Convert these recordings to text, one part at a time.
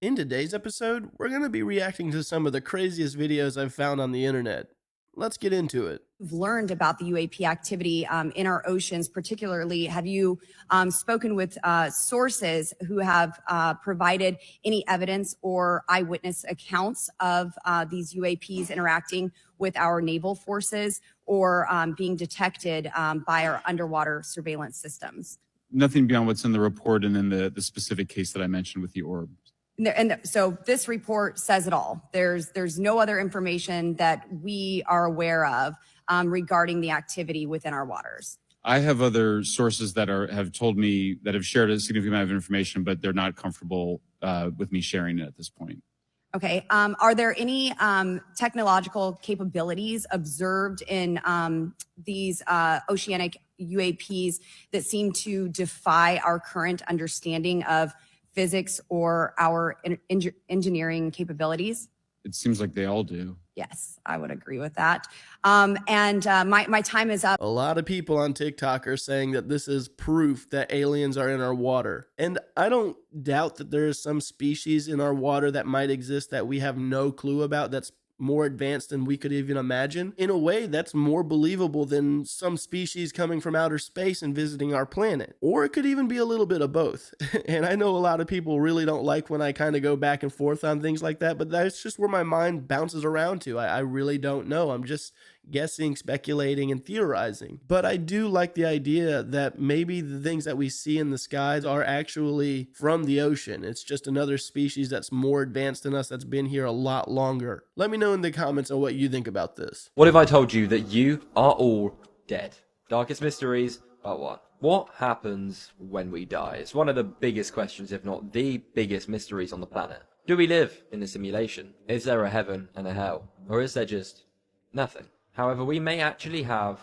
In today's episode, we're going to be reacting to some of the craziest videos I've found on the internet. Let's get into it. We've learned about the UAP activity in our oceans, particularly. Have you spoken with sources who have provided any evidence or eyewitness accounts of these UAPs interacting with our naval forces or being detected by our underwater surveillance systems? Nothing beyond what's in the report and then the specific case that I mentioned with the orb. So this report says it all. There's no other information that we are aware of regarding the activity within our waters. I have other sources that have told me that have shared a significant amount of information, but they're not comfortable with me sharing it at this point. Okay. Are there any technological capabilities observed in these oceanic UAPs that seem to defy our current understanding of physics or our engineering capabilities? It seems like they all do. Yes, I would agree with that. My time is up. A lot of people on TikTok are saying that this is proof that aliens are in our water. And I don't doubt that there is some species in our water that might exist that we have no clue about, that's more advanced than we could even imagine. In a way, that's more believable than some species coming from outer space and visiting our planet. Or it could even be a little bit of both. And I know a lot of people really don't like when I kind of go back and forth on things like that, but that's just where my mind bounces around to. I really don't know. I'm just guessing, speculating, and theorizing. But I do like the idea that maybe the things that we see in the skies are actually from the ocean. It's just another species that's more advanced than us, that's been here a lot longer. Let me know in the comments on what you think about this. What if I told you that you are all dead? Darkest mysteries, part one. What happens when we die? It's one of the biggest questions, if not the biggest mysteries on the planet. Do we live in a simulation? Is there a heaven and a hell? Or is there just nothing? However, we may actually have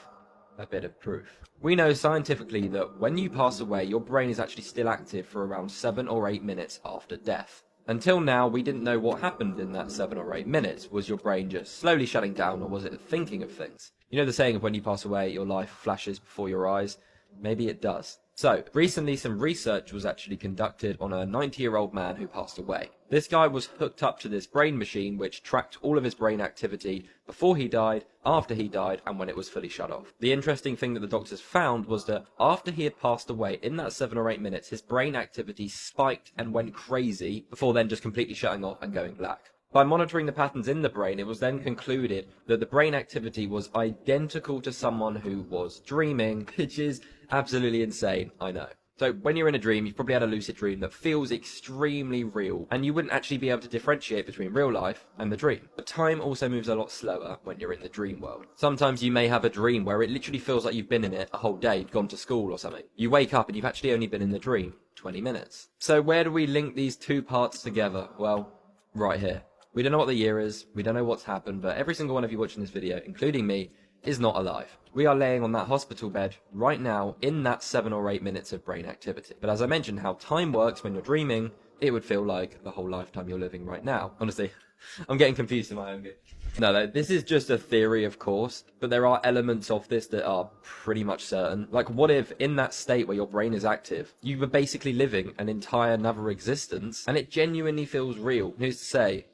a bit of proof. We know scientifically that when you pass away, your brain is actually still active for around 7 or 8 minutes after death. Until now, we didn't know what happened in that 7 or 8 minutes. Was your brain just slowly shutting down, or was it thinking of things? You know the saying of when you pass away, your life flashes before your eyes? Maybe it does. So, recently some research was actually conducted on a 90-year-old man who passed away. This guy was hooked up to this brain machine which tracked all of his brain activity before he died, after he died, and when it was fully shut off. The interesting thing that the doctors found was that after he had passed away, in that 7 or 8 minutes, his brain activity spiked and went crazy before then just completely shutting off and going black. By monitoring the patterns in the brain, it was then concluded that the brain activity was identical to someone who was dreaming, which is absolutely insane, I know. So when you're in a dream, you've probably had a lucid dream that feels extremely real, and you wouldn't actually be able to differentiate between real life and the dream. But time also moves a lot slower when you're in the dream world. Sometimes you may have a dream where it literally feels like you've been in it a whole day, you've gone to school or something. You wake up and you've actually only been in the dream 20 minutes. So where do we link these two parts together? Well, right here. We don't know what the year is, we don't know what's happened, but every single one of you watching this video, including me, is not alive. We are laying on that hospital bed right now in that 7 or 8 minutes of brain activity. But as I mentioned, how time works when you're dreaming, it would feel like the whole lifetime you're living right now. Honestly, I'm getting confused in my own game. No, this is just a theory, of course, but there are elements of this that are pretty much certain. Like, what if in that state where your brain is active, you were basically living an entire another existence, and it genuinely feels real? Who's to say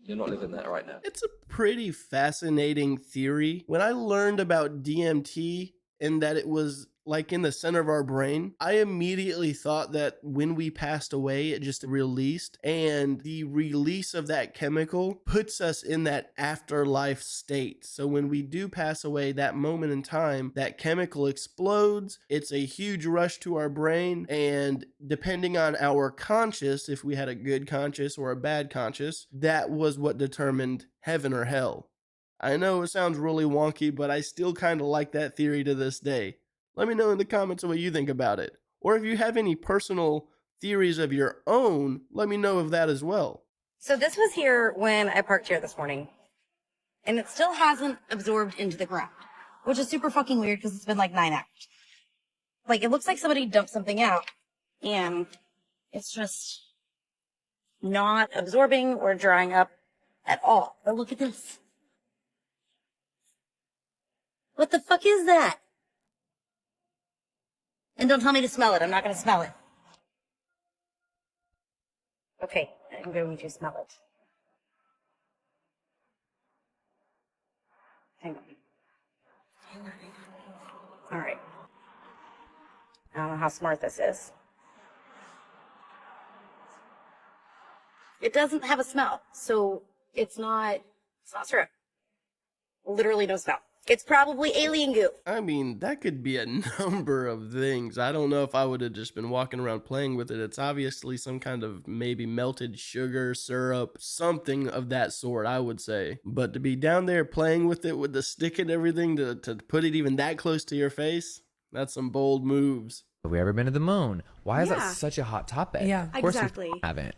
you're not living that right now? It's a pretty fascinating theory. When I learned about DMT and that it was like in the center of our brain, I immediately thought that when we passed away, it just released, and the release of that chemical puts us in that afterlife state. So when we do pass away, that moment in time, that chemical explodes. It's a huge rush to our brain, and depending on our conscious, if we had a good conscious or a bad conscious, that was what determined heaven or hell. I know it sounds really wonky, but I still kind of like that theory to this day. Let me know in the comments what you think about it. Or if you have any personal theories of your own, let me know of that as well. So this was here when I parked here this morning, and it still hasn't absorbed into the ground, which is super fucking weird because it's been like 9 hours. Like, it looks like somebody dumped something out, and it's just not absorbing or drying up at all. But look at this. What the fuck is that? And don't tell me to smell it. I'm not going to smell it. Okay. I'm going to smell it. Hang on. All right. I don't know how smart this is. It doesn't have a smell, so it's not syrup. Literally no smell. It's probably alien goo. I mean, that could be a number of things. I don't know if I would have just been walking around playing with it. It's obviously some kind of maybe melted sugar, syrup, something of that sort, I would say. But to be down there playing with it with the stick and everything, to put it even that close to your face, that's some bold moves. Have we ever been to the moon? Why is that Yeah. such a hot topic? Yeah, of course exactly. We haven't.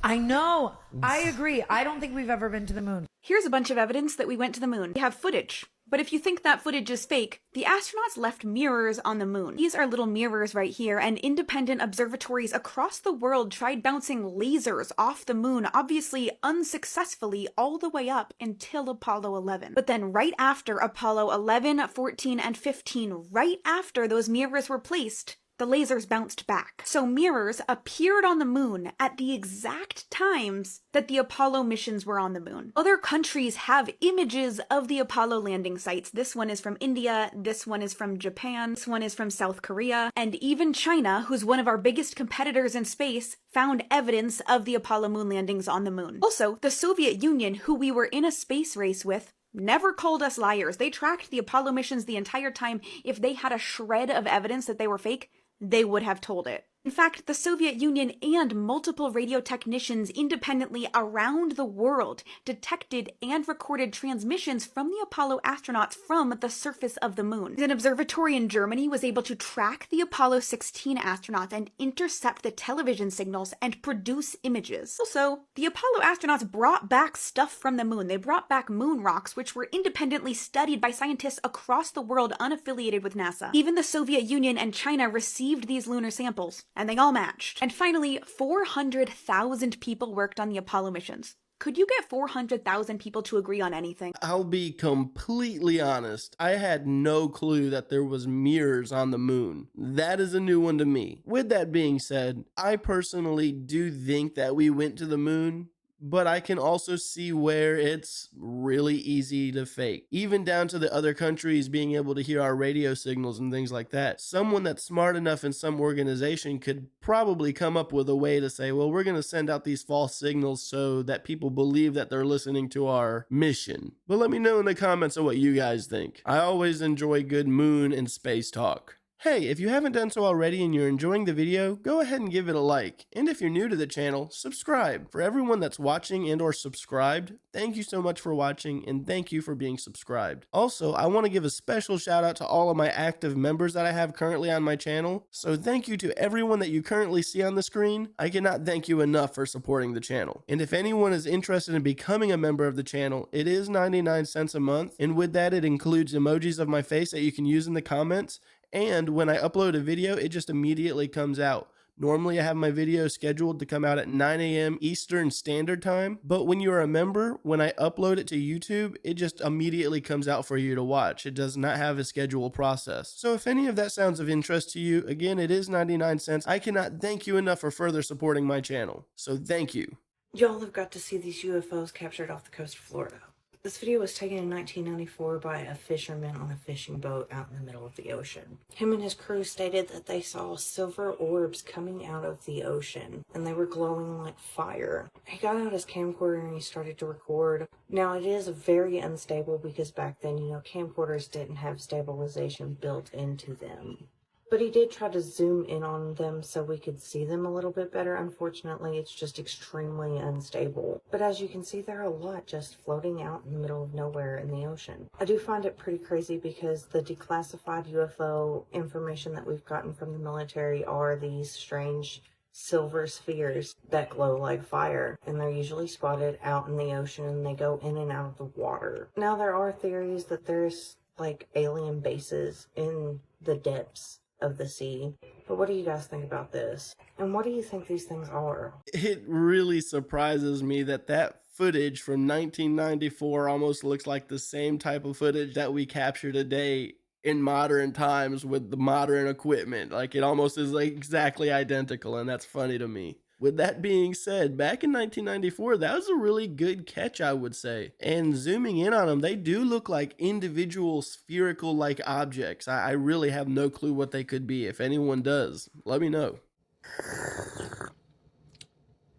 I know. I agree. I don't think we've ever been to the moon. Here's a bunch of evidence that we went to the moon. We have footage. But if you think that footage is fake, the astronauts left mirrors on the moon. These are little mirrors right here, and independent observatories across the world tried bouncing lasers off the moon, obviously unsuccessfully, all the way up until Apollo 11. But then right after Apollo 11, 14, and 15, right after those mirrors were placed, the lasers bounced back. So mirrors appeared on the moon at the exact times that the Apollo missions were on the moon. Other countries have images of the Apollo landing sites. This one is from India, this one is from Japan, this one is from South Korea, and even China, who's one of our biggest competitors in space, found evidence of the Apollo moon landings on the moon. Also, the Soviet Union, who we were in a space race with, never called us liars. They tracked the Apollo missions the entire time. If they had a shred of evidence that they were fake, they would have told it. In fact, the Soviet Union and multiple radio technicians independently around the world detected and recorded transmissions from the Apollo astronauts from the surface of the moon. An observatory in Germany was able to track the Apollo 16 astronauts and intercept the television signals and produce images. Also, the Apollo astronauts brought back stuff from the moon. They brought back moon rocks, which were independently studied by scientists across the world unaffiliated with NASA. Even the Soviet Union and China received these lunar samples, and they all matched. And finally, 400,000 people worked on the Apollo missions. Could you get 400,000 people to agree on anything? I'll be completely honest. I had no clue that there was mirrors on the moon. That is a new one to me. With that being said, I personally do think that we went to the moon, but I can also see where it's really easy to fake. Even down to the other countries being able to hear our radio signals and things like that. Someone that's smart enough in some organization could probably come up with a way to say, well, we're going to send out these false signals so that people believe that they're listening to our mission. But let me know in the comments of what you guys think. I always enjoy good moon and space talk. Hey, if you haven't done so already and you're enjoying the video, go ahead and give it a like. And if you're new to the channel, subscribe. For everyone that's watching and or subscribed, thank you so much for watching and thank you for being subscribed. Also, I want to give a special shout out to all of my active members that I have currently on my channel. So thank you to everyone that you currently see on the screen. I cannot thank you enough for supporting the channel. And if anyone is interested in becoming a member of the channel, it is 99 cents a month. And with that, it includes emojis of my face that you can use in the comments. And when I upload a video, it just immediately comes out. Normally, I have my video scheduled to come out at 9 a.m. Eastern Standard Time. But when you're a member, when I upload it to YouTube, it just immediately comes out for you to watch. It does not have a schedule process. So if any of that sounds of interest to you, again, it is 99 cents. I cannot thank you enough for further supporting my channel. So thank you. Y'all have got to see these UFOs captured off the coast of Florida. This video was taken in 1994 by a fisherman on a fishing boat out in the middle of the ocean. Him and his crew stated that they saw silver orbs coming out of the ocean, and they were glowing like fire. He got out his camcorder and he started to record. Now, it is very unstable because back then, camcorders didn't have stabilization built into them. But he did try to zoom in on them so we could see them a little bit better. Unfortunately, it's just extremely unstable. But as you can see, there are a lot just floating out in the middle of nowhere in the ocean. I do find it pretty crazy because the declassified UFO information that we've gotten from the military are these strange silver spheres that glow like fire, and they're usually spotted out in the ocean and they go in and out of the water. Now, there are theories that there's like alien bases in the depths of the sea. But what do you guys think about this? And what do you think these things are? It really surprises me that footage from 1994 almost looks like the same type of footage that we capture today in modern times with the modern equipment. Like, it almost is like exactly identical, and that's funny to me. With that being said, back in 1994, that was a really good catch, I would say. And zooming in on them, they do look like individual spherical-like objects. I really have no clue what they could be. If anyone does, let me know.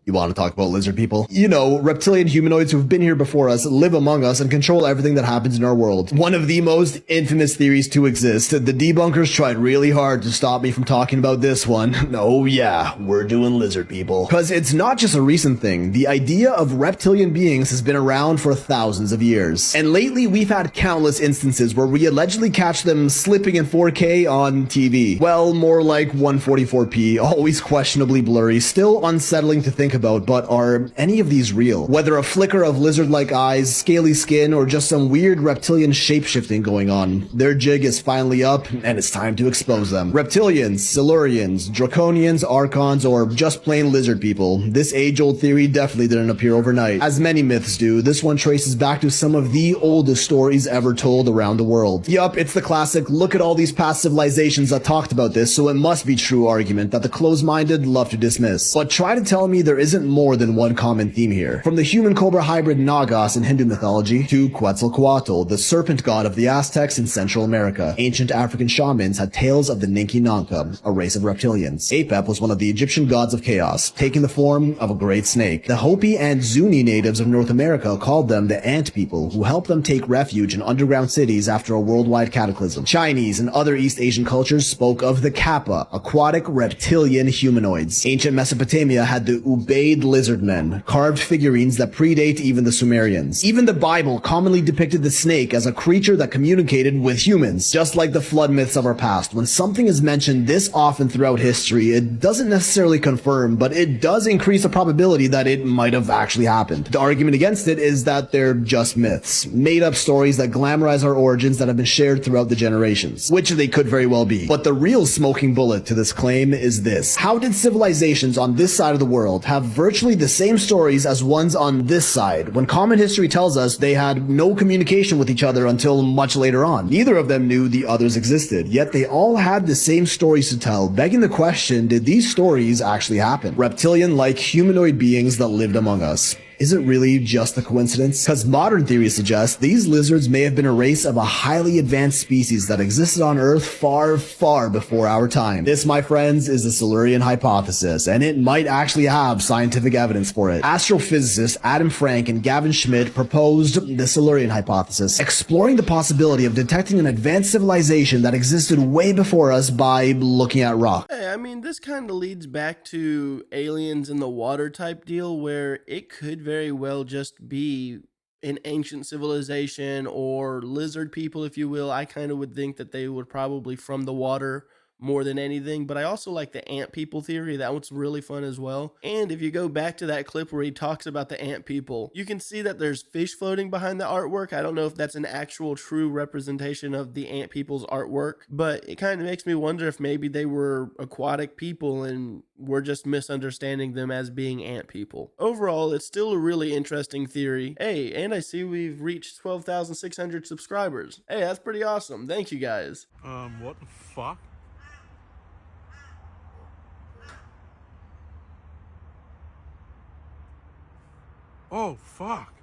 You want to talk about lizard people? You know, reptilian humanoids who've been here before us, live among us, and control everything that happens in our world. One of the most infamous theories to exist. The debunkers tried really hard to stop me from talking about this one. Oh yeah, we're doing lizard people. Cause it's not just a recent thing. The idea of reptilian beings has been around for thousands of years. And lately we've had countless instances where we allegedly catch them slipping in 4K on TV. Well, more like 144p, always questionably blurry, still unsettling to think about, but are any of these real? Whether a flicker of lizard-like eyes, scaly skin, or just some weird reptilian shape-shifting going on, their jig is finally up, and it's time to expose them. Reptilians, Silurians, Draconians, Archons, or just plain lizard people. This age-old theory definitely didn't appear overnight. As many myths do, this one traces back to some of the oldest stories ever told around the world. Yup, it's the classic, look at all these past civilizations that talked about this, so it must be true argument that the closed-minded love to dismiss. But try to tell me there isn't more than one common theme here. From the human-cobra hybrid Nagas in Hindu mythology to Quetzalcoatl, the serpent god of the Aztecs in Central America. Ancient African shamans had tales of the Ninki Nanka, a race of reptilians. Apep was one of the Egyptian gods of chaos, taking the form of a great snake. The Hopi and Zuni natives of North America called them the ant people, who helped them take refuge in underground cities after a worldwide cataclysm. Chinese and other East Asian cultures spoke of the Kappa, aquatic reptilian humanoids. Ancient Mesopotamia had the Ubaid lizard men, carved figurines that predate even the Sumerians. Even the Bible commonly depicted the snake as a creature that communicated with humans. Just like the flood myths of our past, when something is mentioned this often throughout history, it doesn't necessarily confirm, but it does increase the probability that it might have actually happened. The argument against it is that they're just myths, made-up stories that glamorize our origins that have been shared throughout the generations, which they could very well be. But the real smoking bullet to this claim is this. How did civilizations on this side of the world have virtually the same stories as ones on this side, when common history tells us they had no communication with each other until much later on? Neither of them knew the others existed, yet they all had the same stories to tell, begging the question, did these stories actually happen? Reptilian-like humanoid beings that lived among us. Is it really just a coincidence? Because modern theories suggest these lizards may have been a race of a highly advanced species that existed on Earth far, far before our time. This, my friends, is the Silurian hypothesis, and it might actually have scientific evidence for it. Astrophysicists Adam Frank and Gavin Schmidt proposed the Silurian hypothesis, exploring the possibility of detecting an advanced civilization that existed way before us by looking at rock. Hey, I mean, this kind of leads back to aliens in the water type deal, where it could very well just be an ancient civilization or lizard people, if you will. I kind of would think that they would probably from the water more than anything, but I also like the ant people theory. That one's really fun as well. And if you go back to that clip where he talks about the ant people, you can see that there's fish floating behind the artwork. I don't know if that's an actual true representation of the ant people's artwork, but it kind of makes me wonder if maybe they were aquatic people and we're just misunderstanding them as being ant people. Overall, it's still a really interesting theory. Hey, and I see we've reached 12,600 subscribers. Hey, that's pretty awesome. Thank you guys. What the fuck? Oh, fuck.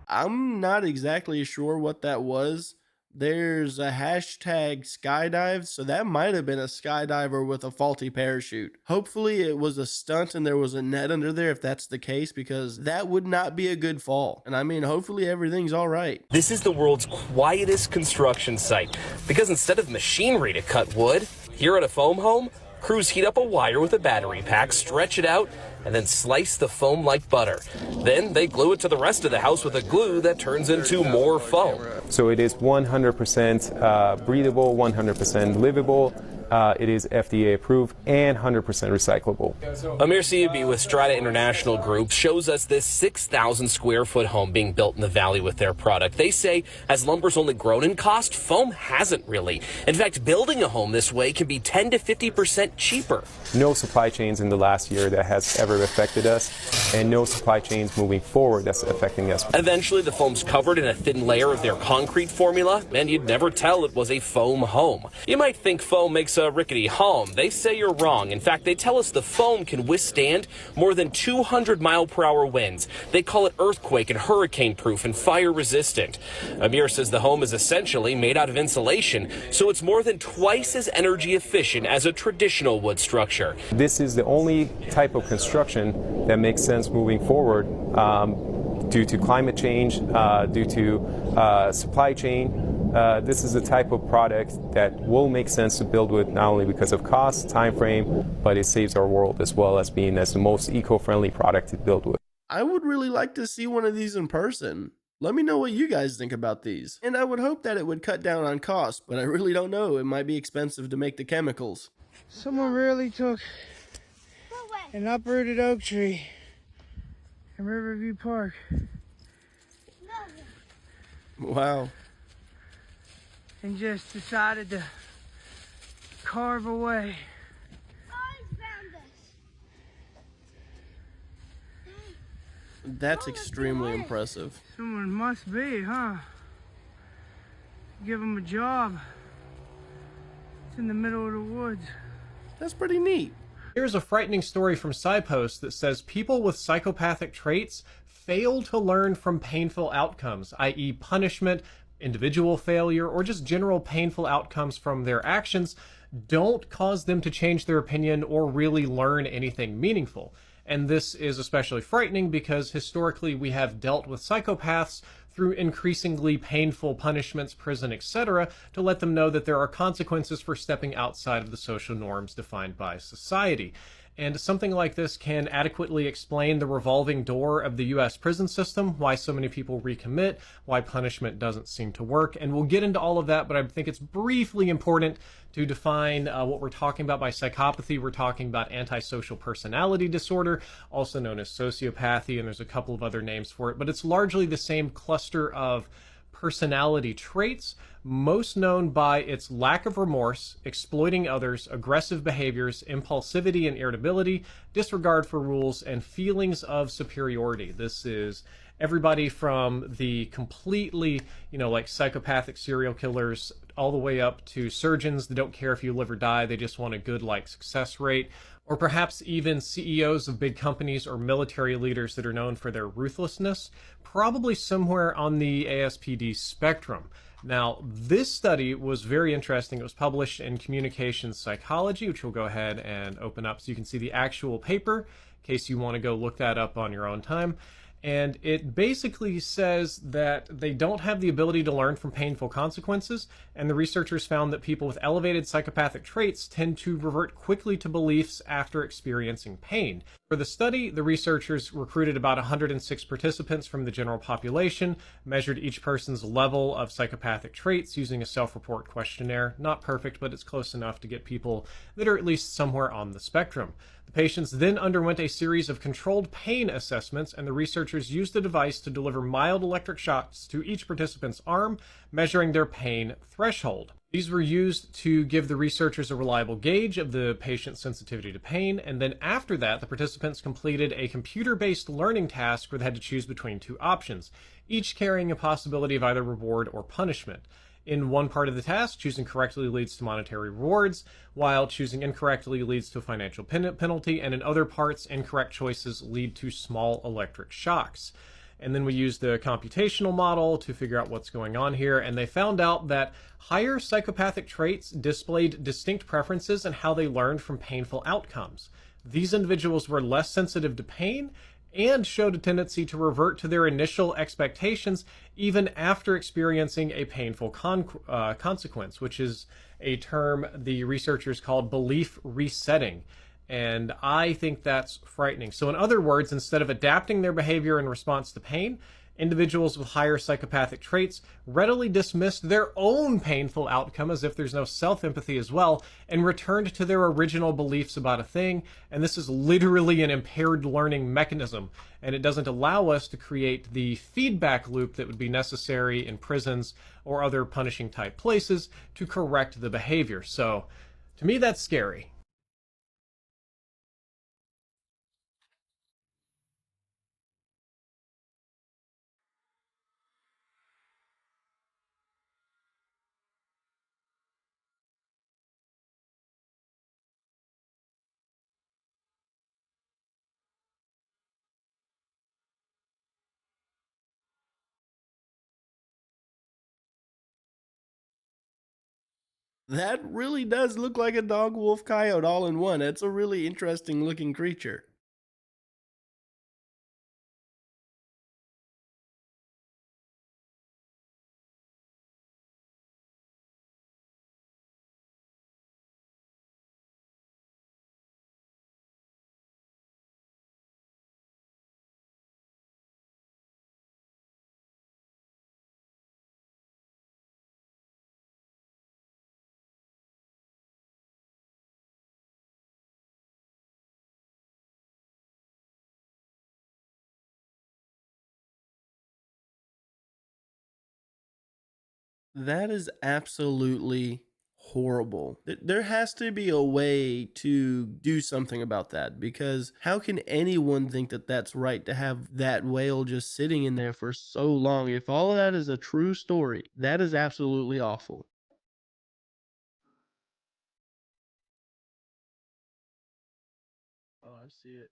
I'm not exactly sure what that was. There's a hashtag SKYDIVE, so that might have been a skydiver with a faulty parachute. Hopefully it was a stunt and there was a net under there if that's the case, because that would not be a good fall. And I mean, hopefully everything's all right. This is the world's quietest construction site, because instead of machinery to cut wood, here at a foam home, crews heat up a wire with a battery pack, stretch it out, and then slice the foam like butter. Then they glue it to the rest of the house with a glue that turns into more foam. So it is 100% breathable, 100% livable. It is FDA approved and 100% recyclable. Amir Siabi with Strata International Group shows us this 6,000 square foot home being built in the valley with their product. They say as lumber's only grown in cost, foam hasn't really. In fact, building a home this way can be 10 to 50% cheaper. No supply chains in the last year that has ever affected us, and no supply chains moving forward that's affecting us. Eventually, the foam's covered in a thin layer of their concrete formula, and you'd never tell it was a foam home. You might think foam makes rickety home, they say you're wrong. In fact, they tell us the foam can withstand more than 200-mile-per-hour winds. They call it earthquake and hurricane-proof and fire-resistant. Amir says the home is essentially made out of insulation, so it's more than twice as energy efficient as a traditional wood structure. This is the only type of construction that makes sense moving forward due to climate change, due to supply chain. This is the type of product that will make sense to build with, not only because of cost, time frame, but it saves our world as well as being as the most eco-friendly product to build with. I would really like to see one of these in person. Let me know what you guys think about these. And I would hope that it would cut down on cost, but I really don't know. It might be expensive to make the chemicals. Someone really took an uprooted oak tree in Riverview Park. Wow. And just decided to carve away. That's extremely impressive. Someone must be, huh? Give them a job. It's in the middle of the woods. That's pretty neat. Here's a frightening story from SciPost that says people with psychopathic traits fail to learn from painful outcomes, i.e. punishment, individual failure, or just general painful outcomes from their actions don't cause them to change their opinion or really learn anything meaningful. And this is especially frightening because historically we have dealt with psychopaths through increasingly painful punishments, prison, etc., to let them know that there are consequences for stepping outside of the social norms defined by society. And something like this can adequately explain the revolving door of the US prison system, why so many people recommit, why punishment doesn't seem to work. And we'll get into all of that, but I think it's briefly important to define what we're talking about by psychopathy. We're talking about antisocial personality disorder, also known as sociopathy, and there's a couple of other names for it, but it's largely the same cluster of personality traits, most known by its lack of remorse, exploiting others, aggressive behaviors, impulsivity and irritability, disregard for rules, and feelings of superiority. This is everybody from the completely, like psychopathic serial killers, all the way up to surgeons that don't care if you live or die, they just want a good, success rate, or perhaps even CEOs of big companies or military leaders that are known for their ruthlessness, probably somewhere on the ASPD spectrum. Now, this study was very interesting. It was published in Communications Psychology, which we'll go ahead and open up so you can see the actual paper, in case you want to go look that up on your own time. And it basically says that they don't have the ability to learn from painful consequences, and the researchers found that people with elevated psychopathic traits tend to revert quickly to beliefs after experiencing pain. For the study, the researchers recruited about 106 participants from the general population, measured each person's level of psychopathic traits using a self-report questionnaire. Not perfect, but it's close enough to get people that are at least somewhere on the spectrum. The patients then underwent a series of controlled pain assessments, and the researchers used the device to deliver mild electric shocks to each participant's arm, measuring their pain threshold. These were used to give the researchers a reliable gauge of the patient's sensitivity to pain, and then after that, the participants completed a computer-based learning task where they had to choose between two options, each carrying a possibility of either reward or punishment. In one part of the task, choosing correctly leads to monetary rewards, while choosing incorrectly leads to a financial penalty, and in other parts, incorrect choices lead to small electric shocks. And then we used the computational model to figure out what's going on here, and they found out that higher psychopathic traits displayed distinct preferences in how they learned from painful outcomes. These individuals were less sensitive to pain and showed a tendency to revert to their initial expectations even after experiencing a painful consequence, which is a term the researchers called belief resetting. And I think that's frightening. So in other words, instead of adapting their behavior in response to pain, individuals with higher psychopathic traits readily dismissed their own painful outcome as if there's no self-empathy as well, and returned to their original beliefs about a thing. And this is literally an impaired learning mechanism, and it doesn't allow us to create the feedback loop that would be necessary in prisons or other punishing type places to correct the behavior. So to me, that's scary. That really does look like a dog, wolf, coyote all in one. It's a really interesting looking creature. That is absolutely horrible. There has to be a way to do something about that, because how can anyone think that that's right to have that whale just sitting in there for so long? If all of that is a true story, that is absolutely awful. Oh, I see it.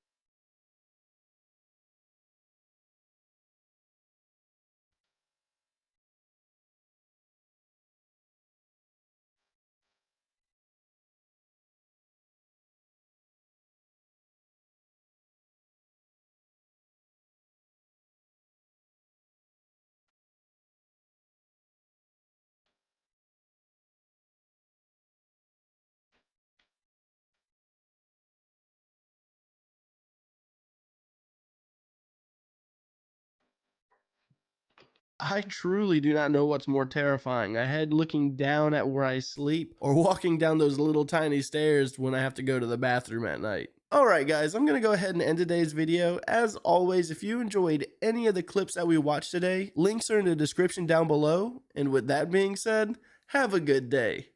I truly do not know what's more terrifying. I had looking down at where I sleep, or walking down those little tiny stairs when I have to go to the bathroom at night. Alright guys, I'm going to go ahead and end today's video. As always, if you enjoyed any of the clips that we watched today, links are in the description down below. And with that being said, have a good day.